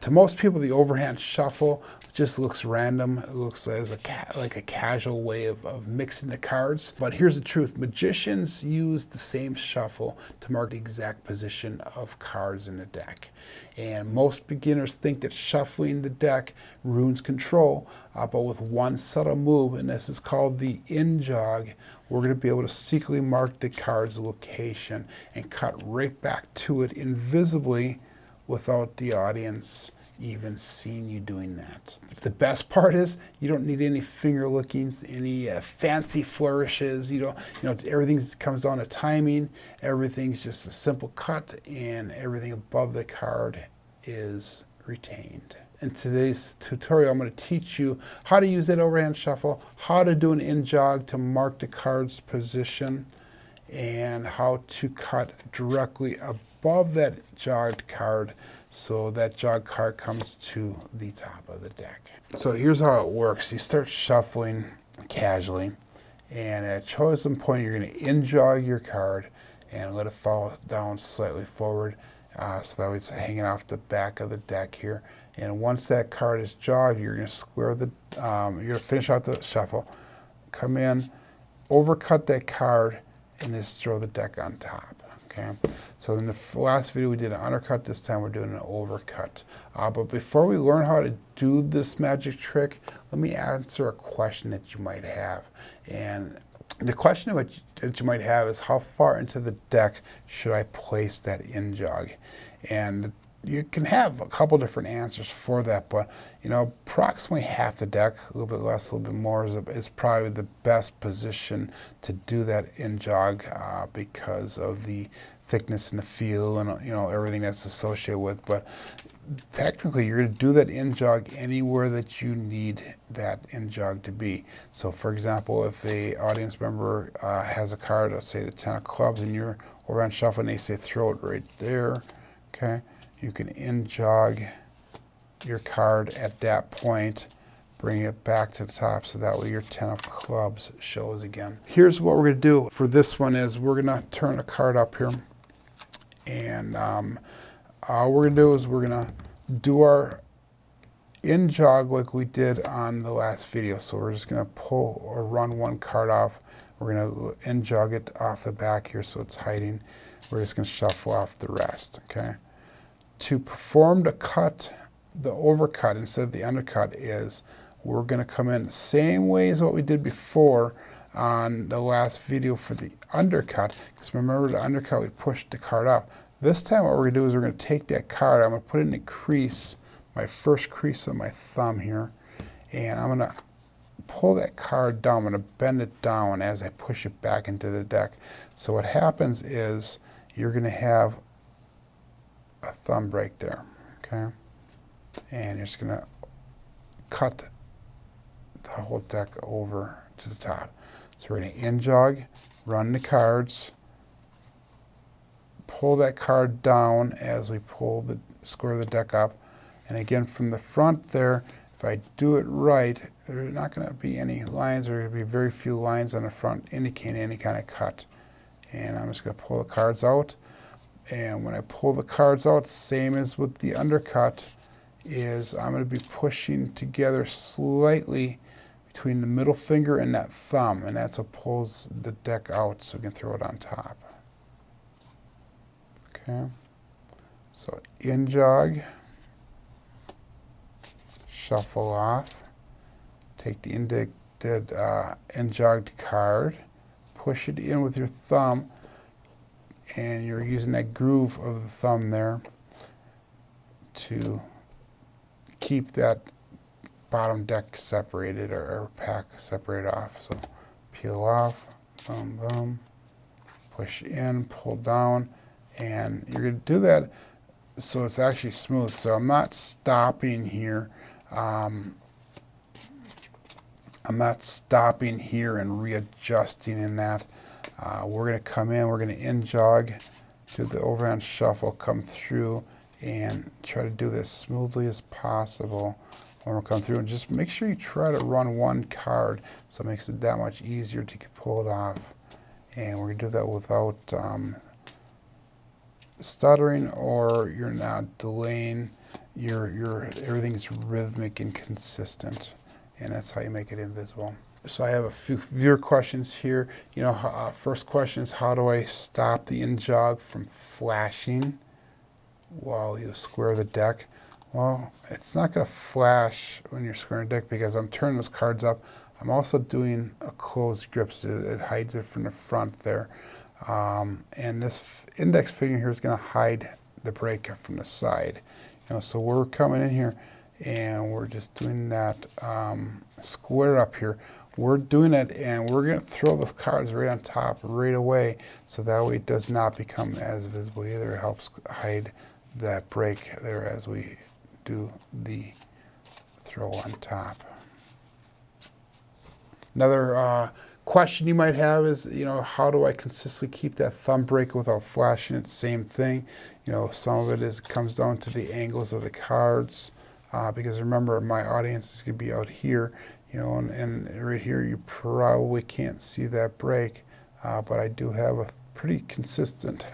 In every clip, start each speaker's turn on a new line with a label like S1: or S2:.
S1: To most people, the overhand shuffle just looks random. It looks as like a casual way of mixing the cards. But here's the truth. Magicians use the same shuffle to mark the exact position of cards in the deck. And most beginners think that shuffling the deck ruins control, but with one subtle move, and this is called the injog, we're going to be able to secretly mark the card's location and cut right back to it invisibly without the audience even seeing you doing that. The best part is you don't need any finger lickings, any fancy flourishes. Everything comes down to timing. Everything's just a simple cut, and everything above the card is retained. In today's tutorial, I'm going to teach you how to use that overhand shuffle, how to do an injog to mark the card's position, and how to cut directly above that jogged card so that jog card comes to the top of the deck. So here's how it works. You start shuffling casually, and at a chosen point you're going to injog your card and let it fall down slightly forward so that way it's hanging off the back of the deck here. And once that card is jogged, you're going to square the, you're going to finish out the shuffle, come in, overcut that card, and just throw the deck on top. Okay. So in the last video we did an undercut. This time we're doing an overcut. But before we learn how to do this magic trick, let me answer a question that you might have. And the question that you might have is, how far into the deck should I place that injog? And you can have a couple different answers for that, but approximately half the deck, a little bit less, a little bit more, is probably the best position to do that injog because of the thickness and the feel and everything that's associated with. But technically, you're going to do that injog anywhere that you need that injog to be. So, for example, if a audience member has a card, let's say the 10 of clubs, and you're overhand shuffle, and they say throw it right there, okay. You can injog your card at that point, bring it back to the top so that way your 10 of clubs shows again. Here's what we're going to do for this one is we're going to turn a card up here. And all we're going to do is we're going to do our injog like we did on the last video. So we're just going to pull or run one card off. We're going to injog it off the back here so it's hiding. We're just going to shuffle off the rest, okay? To perform the cut, the overcut instead of the undercut is we're going to come in the same way as what we did before on the last video for the undercut. Because remember the undercut, we pushed the card up. This time what we're going to do is we're going to take that card, I'm going to put it in the crease, my first crease of my thumb here, and I'm going to pull that card down. I'm going to bend it down as I push it back into the deck. So what happens is you're going to have a thumb break there, okay? And you're just going to cut the whole deck over to the top. So we're going to injog, run the cards, pull that card down as we square the deck up. And again, from the front there, if I do it right, there's not going to be any lines, or there'll be very few lines on the front indicating any kind of cut. And I'm just going to pull the cards out. And when I pull the cards out, same as with the undercut, is I'm going to be pushing together slightly between the middle finger and that thumb, and that's what pulls the deck out so we can throw it on top. Okay, so injog, shuffle off, take the injogged card, push it in with your thumb, and you're using that groove of the thumb there to keep that bottom deck separated or pack separated off. So peel off, boom, boom, push in, pull down, and you're going to do that so it's actually smooth. So I'm not stopping here. I'm not stopping here and readjusting in that. We're going to come in, we're going to injog to the overhand shuffle, come through and try to do this smoothly as possible when we come through. And just make sure you try to run one card so it makes it that much easier to pull it off. And we're going to do that without stuttering, or you're not delaying everything's rhythmic and consistent, and that's how you make it invisible. So I have a few viewer questions here. You know, first question is, how do I stop the injog from flashing while you square the deck? Well, it's not going to flash when you're squaring the deck because I'm turning those cards up. I'm also doing a closed grip, so it hides it from the front there. And this index finger here is going to hide the break from the side. You know, so we're coming in here and we're just doing that square up here. We're doing it, and we're going to throw those cards right on top right away, so that way it does not become as visible either. It helps hide that break there as we do the throw on top. Another question you might have is, you know, how do I consistently keep that thumb break without flashing it? Same thing. You know, some of it comes down to the angles of the cards, because remember, my audience is going to be out here. You know, and right here you probably can't see that break, but I do have a pretty consistent,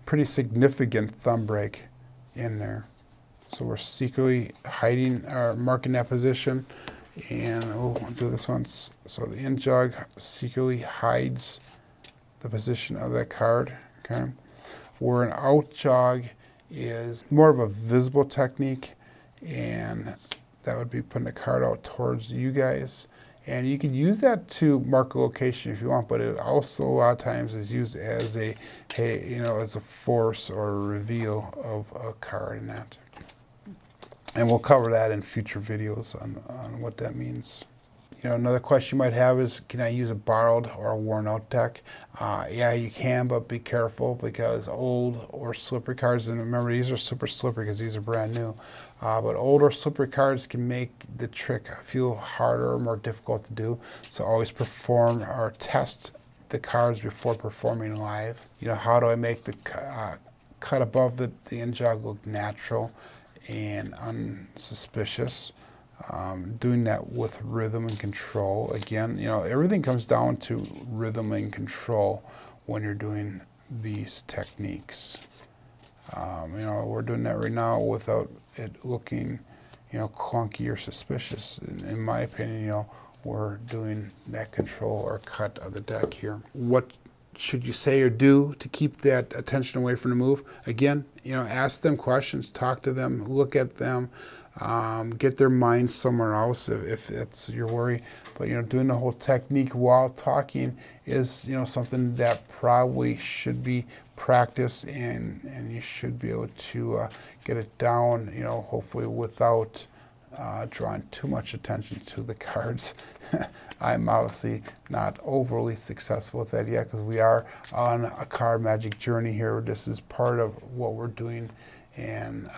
S1: pretty significant thumb break in there. So we're secretly hiding or marking that position, and we'll do this one. So the injog secretly hides the position of that card, okay? Where an outjog is more of a visible technique, and that would be putting the card out towards you guys. And you can use that to mark a location if you want, but it also a lot of times is used as a, hey, you know, as a force or a reveal of a card in that. And we'll cover that in future videos on what that means. You know, another question you might have is, can I use a borrowed or a worn out deck? Yeah, you can, but be careful, because old or slippery cards, and remember, these are super slippery because these are brand new, but old or slippery cards can make the trick feel harder or more difficult to do. So always perform or test the cards before performing live. You know, how do I make the cut above the injog look natural and unsuspicious? Doing that with rhythm and control. Again, you know, everything comes down to rhythm and control when you're doing these techniques. You know, we're doing that right now without it looking, you know, clunky or suspicious. In my opinion, you know, we're doing that control or cut of the deck here. What should you say or do to keep that attention away from the move? Again, you know, ask them questions, talk to them, look at them. Get their mind somewhere else if that's your worry. But, you know, doing the whole technique while talking is, you know, something that probably should be practiced, and you should be able to get it down, you know, hopefully without drawing too much attention to the cards. I'm obviously not overly successful with that yet, because we are on a card magic journey here. This is part of what we're doing. And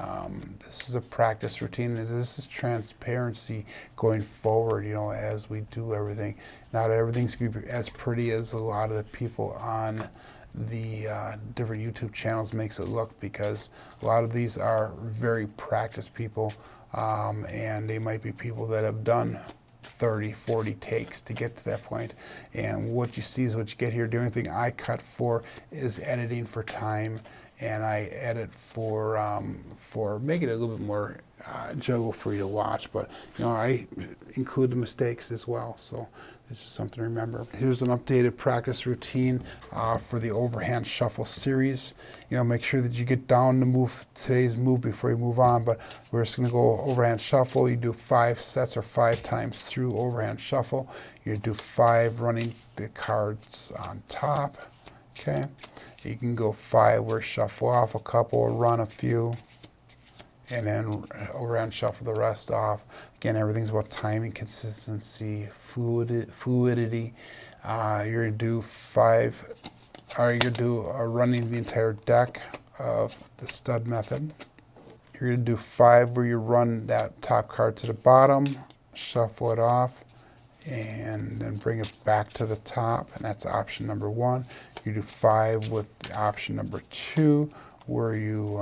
S1: this is a practice routine, and this is transparency going forward, you know, as we do everything. Not everything's going to be as pretty as a lot of the people on the different YouTube channels makes it look, because a lot of these are very practiced people, and they might be people that have done 30, 40 takes to get to that point. And what you see is what you get here. The only thing I cut for is editing for time. And I edit for making it a little bit more enjoyable for you to watch. But, you know, I include the mistakes as well. So it's just something to remember. Here's an updated practice routine for the Overhand Shuffle series. You know, make sure that you get down to today's move before you move on. But we're just going to go Overhand Shuffle. You do 5 sets or 5 times through Overhand Shuffle. You do 5 running the cards on top. Okay. You can go 5 where shuffle off a couple or run a few, and then overhand shuffle the rest off. Again, everything's about timing, consistency, fluidity. You're going to do 5, or you're going to do running the entire deck of the stud method. You're going to do 5 where you run that top card to the bottom, shuffle it off, and then bring it back to the top, and that's option number 1. You do 5 with the option number 2, where you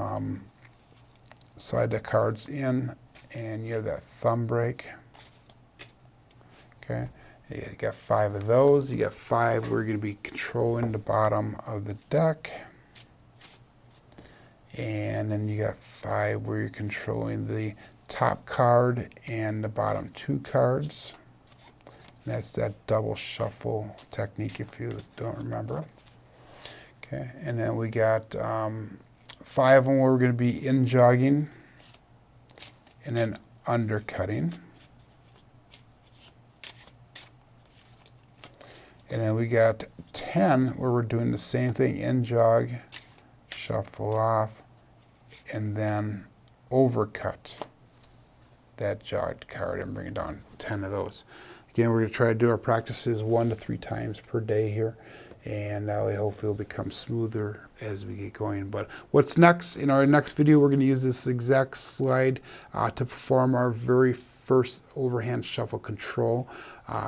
S1: slide the cards in, and you have that thumb break. Okay, you got 5 of those. You got 5 where you're going to be controlling the bottom of the deck, And then you got 5 where you're controlling the top card and the bottom 2 cards. And that's that double shuffle technique if you don't remember. Okay, and then we got 5 of them where we're going to be injogging and then undercutting. And then we got 10 where we're doing the same thing, injog, shuffle off, and then overcut that jogged card and bring it down 10 of those. Again, we're going to try to do our practices 1 to 3 times per day here, and that way hopefully it'll become smoother as we get going. But what's next? In our next video, we're going to use this exact slide to perform our very first overhand shuffle control.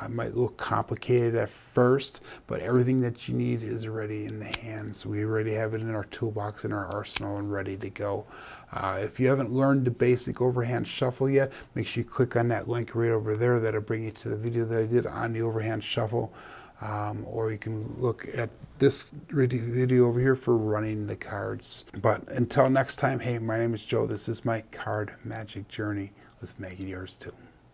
S1: It might look complicated at first, but everything that you need is already in the hands. We already have it in our toolbox, in our arsenal, and ready to go. If you haven't learned the basic overhand shuffle yet, make sure you click on that link right over there. That'll bring you to the video that I did on the overhand shuffle. Or you can look at this video over here for running the cards. But until next time, hey, my name is Joe. This is my card magic journey. Let's make it yours too.